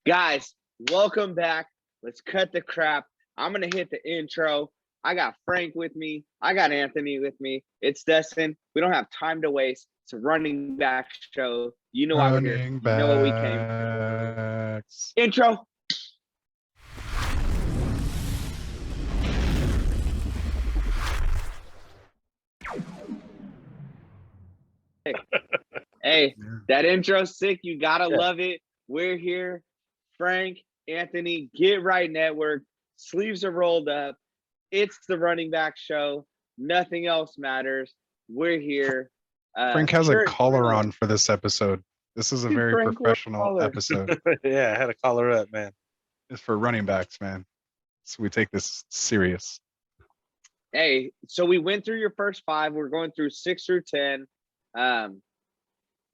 Guys, welcome back. Let's cut the crap. I'm going to hit the intro. I got Frank with me. I got Anthony with me. It's Dustin. We don't have time to waste. It's a running back show. You know why we're here. You know what we came for. Intro. Hey, that intro's sick. You got to love it. We're here. Frank, Anthony, Get Right Network. Sleeves are rolled up. It's the running back show. Nothing else matters. We're here. Frank has a collar on for this episode. This is a very professional episode. Yeah, I had a collar up, man. It's for running backs, man. So we take this serious. Hey, so we went through your first five. We're going through 6 through 10.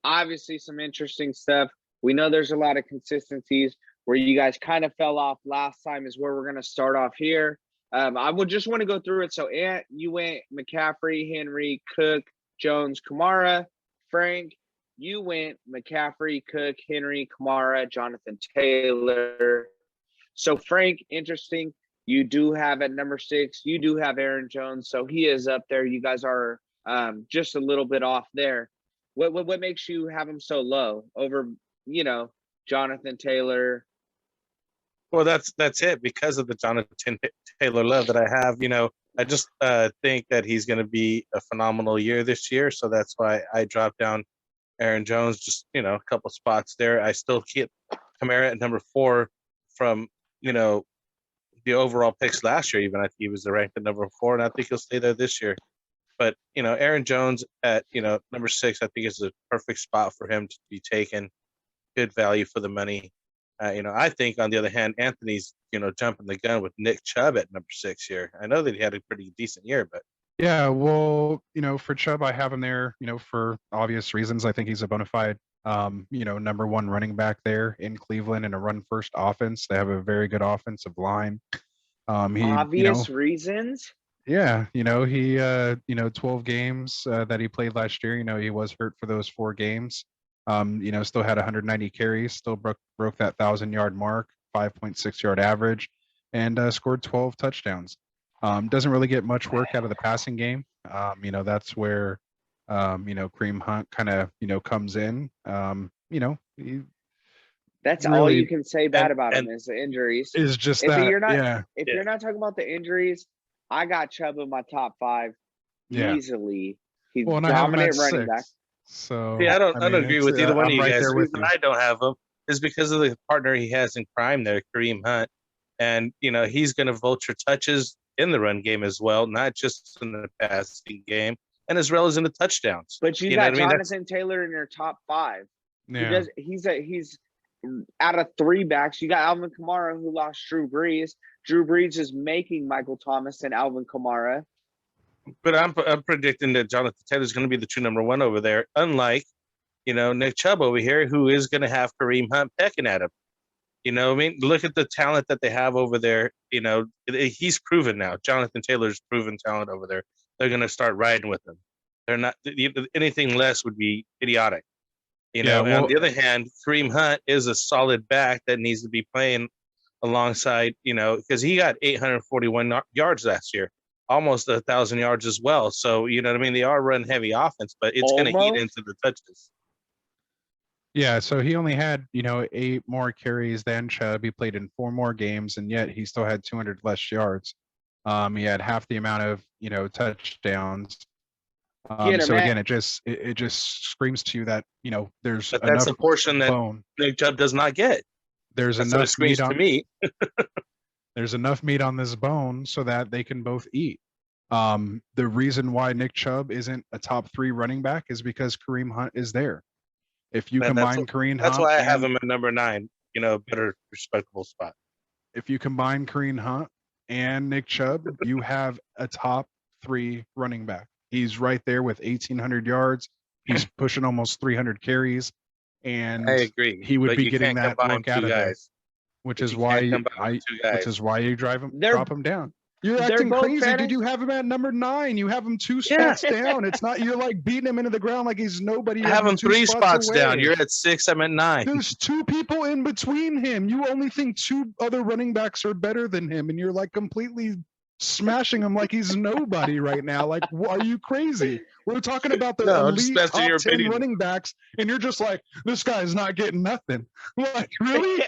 Obviously, some interesting stuff. We know there's a lot of consistencies. Where you guys kind of fell off last time is where we're going to start off here. I would just want to go through it. So, Ant, you went McCaffrey, Henry, Cook, Jones, Kamara. Frank, you went McCaffrey, Cook, Henry, Kamara, Jonathan Taylor. So, Frank, interesting. You do have at number 6, you do have Aaron Jones. So, he is up there. You guys are just a little bit off there. What makes you have him so low over, Jonathan Taylor? Well, that's it because of the Jonathan Taylor love that I have. I just think that he's going to be a phenomenal year this year. So that's why I dropped down Aaron Jones, just, a couple spots there. I still keep Kamara at number 4 from, the overall picks last year. Even I think he was ranked at number 4, and I think he'll stay there this year. But, Aaron Jones at, number 6, I think is a perfect spot for him to be taken. Good value for the money. I think, on the other hand, Anthony's, jumping the gun with Nick Chubb at number 6 here. I know that he had a pretty decent year, but. Yeah, well, for Chubb, I have him there, for obvious reasons. I think he's a bona fide, number 1 running back there in Cleveland in a run-first offense. They have a very good offensive line. Obvious reasons? Yeah, he 12 games that he played last year, he was hurt for those 4 games. Still had 190 carries, still broke that 1,000-yard mark, 5.6 yard average, and scored 12 touchdowns. Doesn't really get much work out of the passing game. That's where, Kareem Hunt kind of, comes in. That's really, all you can say bad about him is the injuries. Is just if that. You're not, yeah. If you're not talking about the injuries, I got Chubb in my top 5 easily. He's dominant running back. So I don't agree with either one of you guys. The reason I don't have him is because of the partner he has in crime there, Kareem Hunt. And, he's going to vulture touches in the run game as well, not just in the passing game, and as well as in the touchdowns. But you got Jonathan Taylor in your top 5. Yeah. He's out of 3 backs. You got Alvin Kamara, who lost Drew Brees. Drew Brees is making Michael Thomas and Alvin Kamara. But I'm predicting that Jonathan Taylor is going to be the true number 1 over there, unlike, Nick Chubb over here, who is going to have Kareem Hunt pecking at him. Look at the talent that they have over there. He's proven now. Jonathan Taylor's proven talent over there. They're going to start riding with him. They're not anything less would be idiotic. On the other hand, Kareem Hunt is a solid back that needs to be playing alongside, because he got 841 yards last year. Almost 1,000 yards as well. So, they are run heavy offense, but it's going to eat into the touches. Yeah, so he only had, 8 more carries than Chubb. He played in 4 more games, and yet he still had 200 less yards. He had half the amount of, touchdowns. Again, it just screams to you that, there's but that's a portion that Nick Chubb does not get. There's enough meat on me. There's enough meat on this bone so that they can both eat. The reason why Nick Chubb isn't a top 3 running back is because Kareem Hunt is there. If you combine Kareem Hunt, that's why I have him at number 9. Better respectable spot. If you combine Kareem Hunt and Nick Chubb, you have a top 3 running back. He's right there with 1,800 yards. He's pushing almost 300 carries, and I agree. He would be getting that look out of there. Which is why you drop him down. You're They're acting both crazy, dude. fantasy. You have him at number 9. You have him 2 Yeah. spots down. It's not you're like beating him into the ground like he's nobody. I have him 2 3 spots down. away. You're at 6. I'm at 9. There's 2 people in between him. You only think 2 other running backs are better than him, and you're like completely smashing him like he's nobody right now. Like, are you crazy? We're talking about the No, just elite that's top your 10 opinion. running backs, and you're just like, this guy's not getting nothing. Like, really?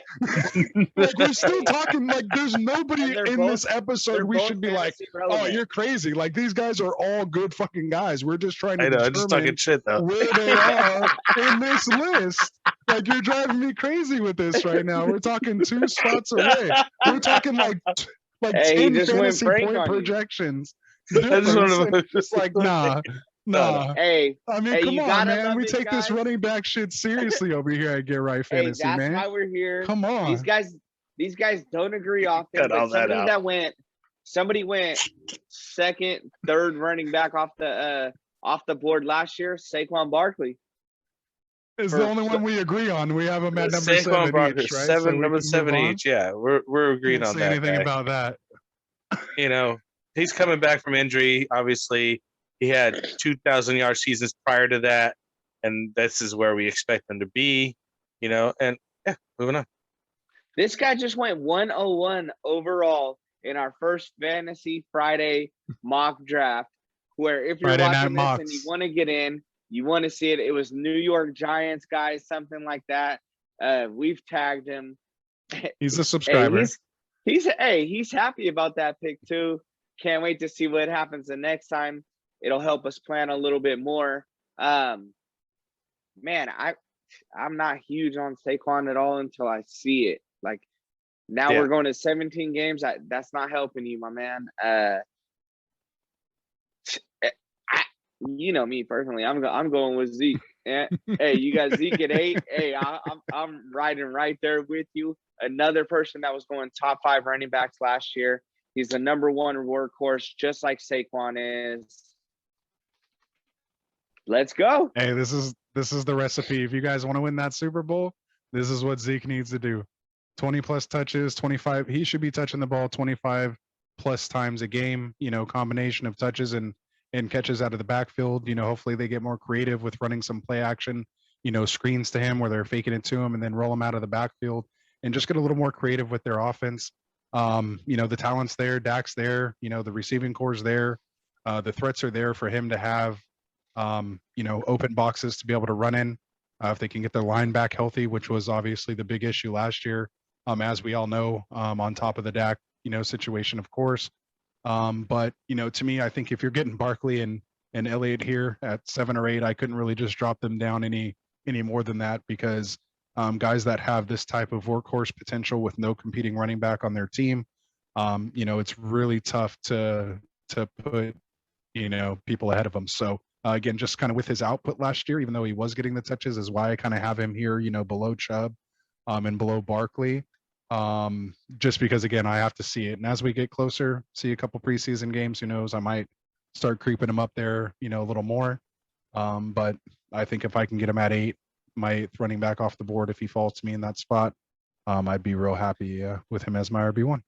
Like, we're still talking like there's nobody And they're in both- this episode. They're We both should be like, fantasy oh, relevant. you're crazy. Like, these guys are all good fucking guys. We're just trying to I know. I'm just determine talking shit though. where they are in this list. Like, you're driving me crazy with this right now. We're talking 2 spots away. We're talking like Hey, he 10 just went fantasy Frank point on you. projections. I just Difference. wanted to- And it's like, nah. Hey, I mean, hey, come you on, gotta man. love We it, take this guys. running back shit seriously over here at Get Right hey, Fantasy, that's man. why we're here. Come on. These guys don't agree often, Cut all but that out. somebody went second, third running back off the board last year. Saquon Barkley. It's for- the only one we agree on. We have him at number Saquon 7 Barkley, each, right? So we number can 7 move on. each. Yeah, we're agreed Can't on say that. anything Guy. about that. You know, he's coming back from injury. Obviously, he had 2,000-yard seasons prior to that, and this is where we expect him to be. You know, and yeah, moving on. This guy just went 101 overall in our first Fantasy Friday mock draft. Where if you're Friday watching this night and you mocks. want to get in, you want to see it. It was New York Giants guys, something like that. We've tagged him. He's a subscriber. Hey, he's happy about that pick too. Can't wait to see what happens the next time. It'll help us plan a little bit more. Man, I'm not huge on Saquon at all until I see it. Like now Yeah. we're going to 17 games. That's not helping you, my man. You know me personally. I'm going with Zeke. Hey, you got Zeke at 8. Hey, I'm riding right there with you. Another person that was going top 5 running backs last year. He's the number 1 workhorse, just like Saquon is. Let's go. Hey, this is the recipe. If you guys want to win that Super Bowl, this is what Zeke needs to do. 20 plus touches, 25. He should be touching the ball 25 plus times a game, combination of touches and catches out of the backfield. Hopefully they get more creative with running some play action, screens to him where they're faking it to him and then roll him out of the backfield and just get a little more creative with their offense. The talent's there, Dak's there, the receiving core's there. The threats are there for him to have, open boxes to be able to run in. If they can get their line back healthy, which was obviously the big issue last year, as we all know, on top of the Dak, situation, of course. But to me, I think if you're getting Barkley and Elliott here at 7 or 8, I couldn't really just drop them down any more than that because guys that have this type of workhorse potential with no competing running back on their team, it's really tough to put people ahead of them. So again, just kind of with his output last year, even though he was getting the touches, is why I kind of have him here, below Chubb and below Barkley. Just because again, I have to see it. And as we get closer, see a couple preseason games, who knows, I might start creeping him up there, a little more. But I think if I can get him at 8, my 8th running back off the board, if he falls to me in that spot, I'd be real happy with him as my RB1.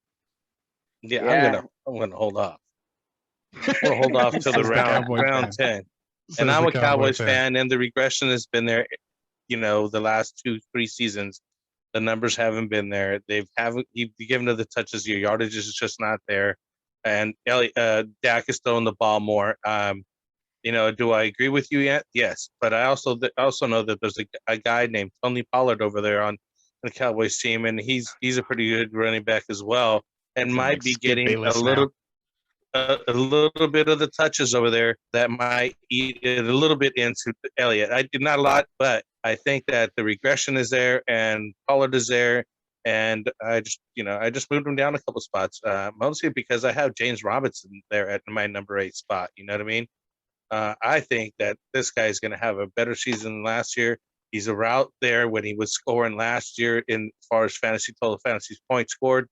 Yeah. I'm gonna hold off. We'll hold off till the Says the Cowboy round fan. 10. And Says I'm the a Cowboys fan. fan, and the regression has been there. The last 2-3 seasons, the numbers haven't been there. You've given to the touches, your yardage is just not there. And Dak is throwing the ball more. Do I agree with you yet? Yes, but I also know that there's a guy named Tony Pollard over there on the Cowboys team, and he's a pretty good running back as well, and might be getting a little bit of the touches over there that might eat it a little bit into Elliott. I did not a lot, but I think that the regression is there and Pollard is there, and I just moved him down a couple spots, mostly because I have James Robinson there at my number 8 spot. You know what I mean? I think that this guy is going to have a better season than last year. He's around there when he was scoring last year in as far as total fantasy points scored.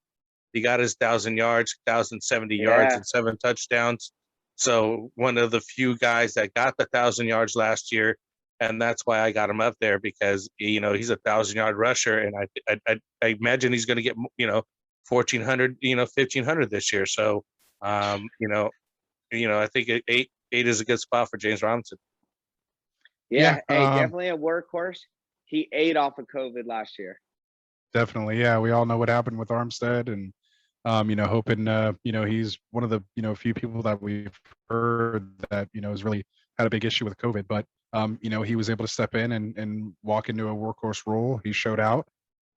He got his 1,000 yards, 1,070 yards, and 7 touchdowns. So one of the few guys that got the 1,000 yards last year, and that's why I got him up there because he's a 1,000-yard rusher, and I imagine he's going to get 1,400, 1,500 this year. So I think eight is a good spot for James Robinson. Yeah, hey, definitely a workhorse. He ate off of COVID last year. Definitely, yeah. We all know what happened with Armstead, and hoping he's one of the few people that we've heard that has really had a big issue with COVID, but he was able to step in and walk into a workhorse role. He showed out.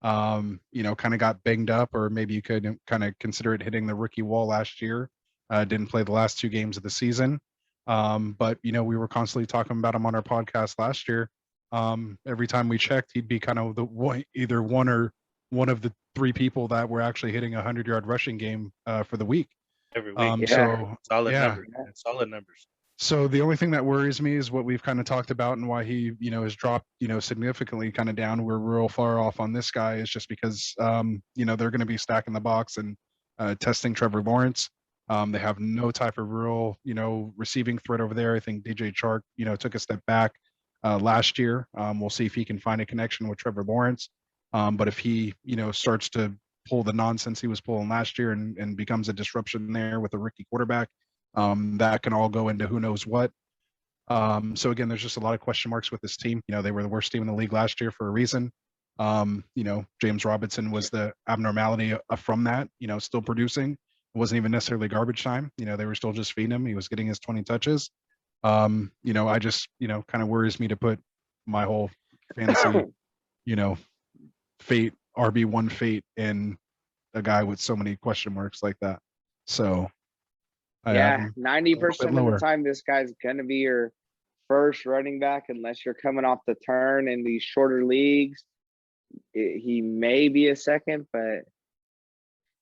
Kind of got banged up, or maybe you could kind of consider it hitting the rookie wall last year. Didn't play the last 2 games of the season. But we were constantly talking about him on our podcast last year. Every time we checked, he'd be kind of either one of the 3 people that were actually hitting a 100-yard rushing game for the week. Every week. So solid numbers. Solid numbers. So the only thing that worries me is what we've kind of talked about, and why he, has dropped, significantly kind of down. We're real far off on this guy is just because, they're going to be stacking the box and testing Trevor Lawrence. They have no type of real, receiving threat over there. I think DJ Chark, took a step back last year. We'll see if he can find a connection with Trevor Lawrence. But if he, starts to pull the nonsense he was pulling last year and becomes a disruption there with a rookie quarterback, that can all go into who knows what. So again, there's just a lot of question marks with this team. They were the worst team in the league last year for a reason. James Robinson was the abnormality from that, still producing. It wasn't even necessarily garbage time. They were still just feeding him. He was getting his 20 touches. I just, kind of worries me to put my whole fantasy, fate, RB1 fate in a guy with so many question marks like that. So yeah, 90% of the time, this guy's going to be your first running back unless you're coming off the turn in these shorter leagues. He may be a second, but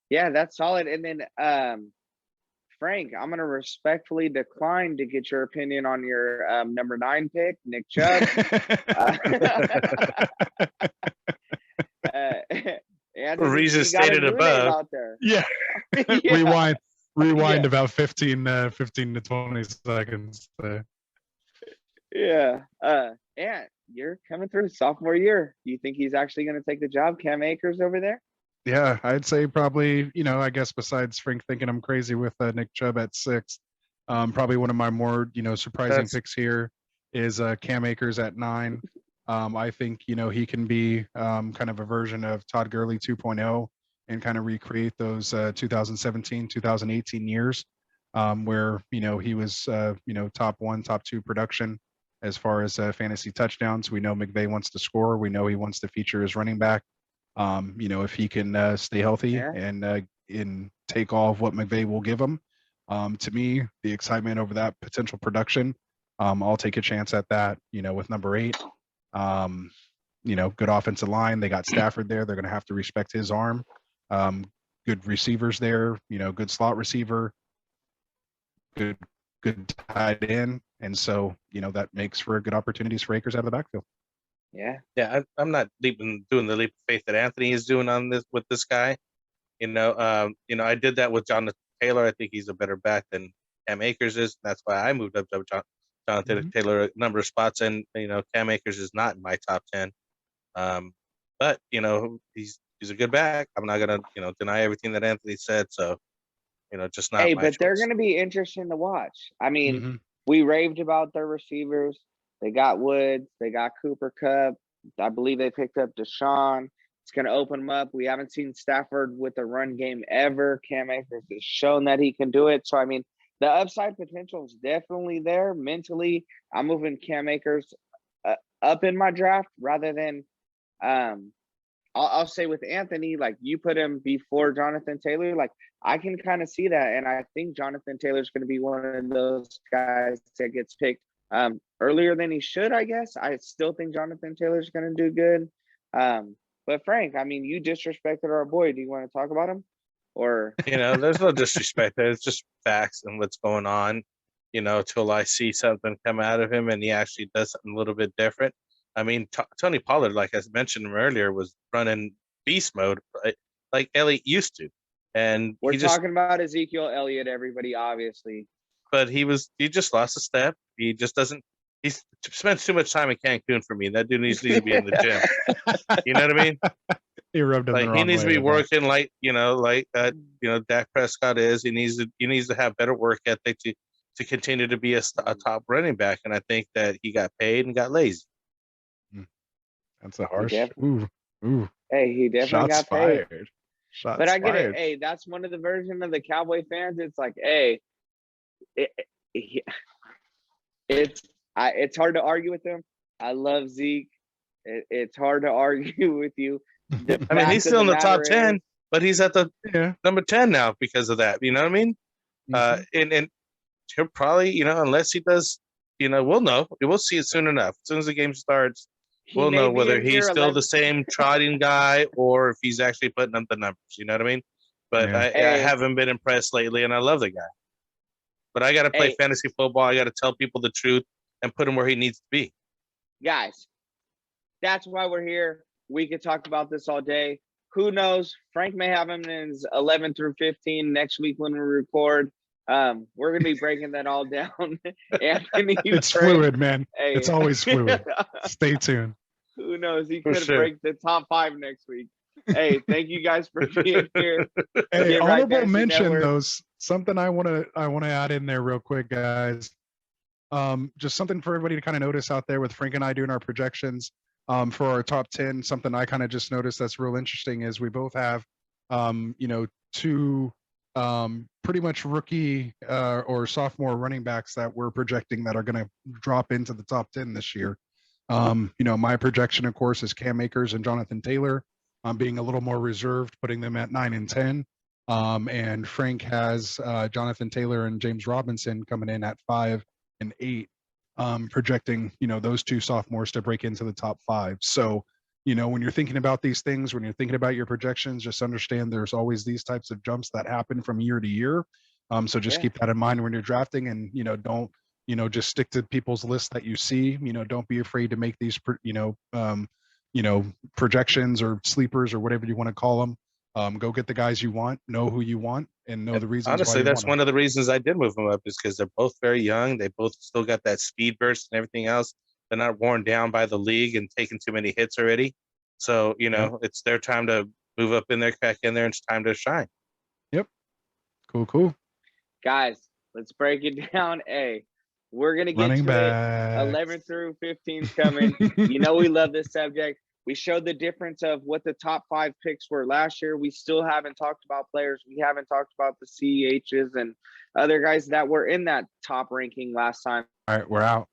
yeah, that's solid. And then, Frank, I'm going to respectfully decline to get your opinion on your number 9 pick, Nick Chubb. For reasons stated above. Yeah. Yeah. Rewind about 15 to 20 seconds. Yeah. And you're coming through sophomore year. Do you think he's actually going to take the job, Cam Akers over there? Yeah, I'd say probably, I guess besides Frank thinking I'm crazy with Nick Chubb at 6, probably one of my more, surprising picks here is Cam Akers at 9. I think, he can be kind of a version of Todd Gurley 2.0 and kind of recreate those 2017, 2018 years where, he was, top 1, top 2 production as far as fantasy touchdowns. We know McVay wants to score. We know he wants to feature his running back. If he can stay healthy and take all of what McVay will give him, to me, the excitement over that potential production, I'll take a chance at that, with number 8. Good offensive line. They got Stafford there. They're going to have to respect his arm. Good receivers there, good slot receiver, good tight end. And so, that makes for good opportunities for Akers out of the backfield. Yeah. I'm not doing the leap of faith that Anthony is doing on this with this guy. I did that with Jonathan Taylor. I think he's a better back than Cam Akers is. That's why I moved up to Jonathan Taylor a number of spots, and Cam Akers is not in my top 10. But he's a good back. I'm not gonna deny everything that Anthony said. So just not. Hey, my but choice. they're gonna be interesting to watch. I mean, we raved about their receivers. They got Woods. They got Cooper Kupp. I believe they picked up Deshaun. It's going to open them up. We haven't seen Stafford with a run game ever. Cam Akers has shown that he can do it. So, I mean, the upside potential is definitely there. Mentally, I'm moving Cam Akers up in my draft rather than I'll say with Anthony, like you put him before Jonathan Taylor. Like I can kind of see that. And I think Jonathan Taylor's going to be one of those guys that gets picked earlier than he should, I guess. I still think Jonathan Taylor's going to do good. But Frank, I mean, you disrespected our boy. Do you want to talk about him? Or there's no disrespect there. It's just facts and what's going on, till I see something come out of him and he actually does something a little bit different. I mean, Tony Pollard, like I mentioned earlier, was running beast mode like Elliot used to. And we're talking about Ezekiel Elliott, everybody, obviously. But he just lost a step. He just doesn't. He spends too much time in Cancun for me. That dude needs to be in the gym. You know what I mean? He rubbed him the Like wrong he needs to way be with that. working Dak Prescott is. He needs to have better work ethic to continue to be a top running back. And I think that he got paid and got lazy. That's a harsh. def- Ooh. Hey, he definitely Shots got paid. fired. Shots But I get it. fired. Hey, that's one of the version of the Cowboy fans. It's like, hey, it's hard to argue with them. I love Zeke. It's hard to argue with you. The I mean, fact he's of still in the matter top 10, is- but he's at the Yeah. number 10 now because of that. You know what I mean? Mhm. And he'll probably, unless he does, we'll know. We'll see it soon enough. As soon as the game starts, he we'll may know be whether in he's here still 11 the same trotting guy or if he's actually putting up the numbers. You know what I mean? But Yeah. I Hey. haven't been impressed lately, and I love the guy. But I got to play Hey. fantasy football. I got to tell people the truth and put him where he needs to be. guys. That's why we're here. We could talk about this all day. Who knows? Frank may have him in his 11 through 15 next week when we record. We're gonna be breaking that all down. Anthony, It's Frank, fluid, man. hey. It's always fluid. Stay tuned. Who knows? He For could sure. break the top 5 next week. Hey, thank you guys for being here. Hey, Get Right honorable Fantasy mention Network. though, something I want to add in there real quick, guys. Just something for everybody to kind of notice out there with Frank and I doing our projections for our top 10. Something I kind of just noticed that's real interesting is we both have, two pretty much rookie or sophomore running backs that we're projecting that are going to drop into the top 10 this year. My projection, of course, is Cam Akers and Jonathan Taylor. I'm being a little more reserved, putting them at 9 and 10. And Frank has Jonathan Taylor and James Robinson coming in at 5 and 8, projecting, those two sophomores to break into the top 5. So, when you're thinking about these things, when you're thinking about your projections, just understand there's always these types of jumps that happen from year to year. So just keep that in mind when you're drafting, and, don't, just stick to people's lists that you see. Don't be afraid to make these, projections or sleepers or whatever you want to call them. Go get the guys you want, know who you want, and know the reasons. Honestly, why you that's want one of the reasons I did move them up is because they're both very young. They both still got that speed burst and everything else. They're not worn down by the league and taking too many hits already. So, it's their time to move up in there, crack in there, and it's time to shine. Yep. Cool. Guys, let's break it down. Hey, we're going to get Running to back. it. 11 through 15 is coming. We love this subject. We showed the difference of what the top 5 picks were last year. We still haven't talked about players. We haven't talked about the CEHs and other guys that were in that top ranking last time. All right, we're out.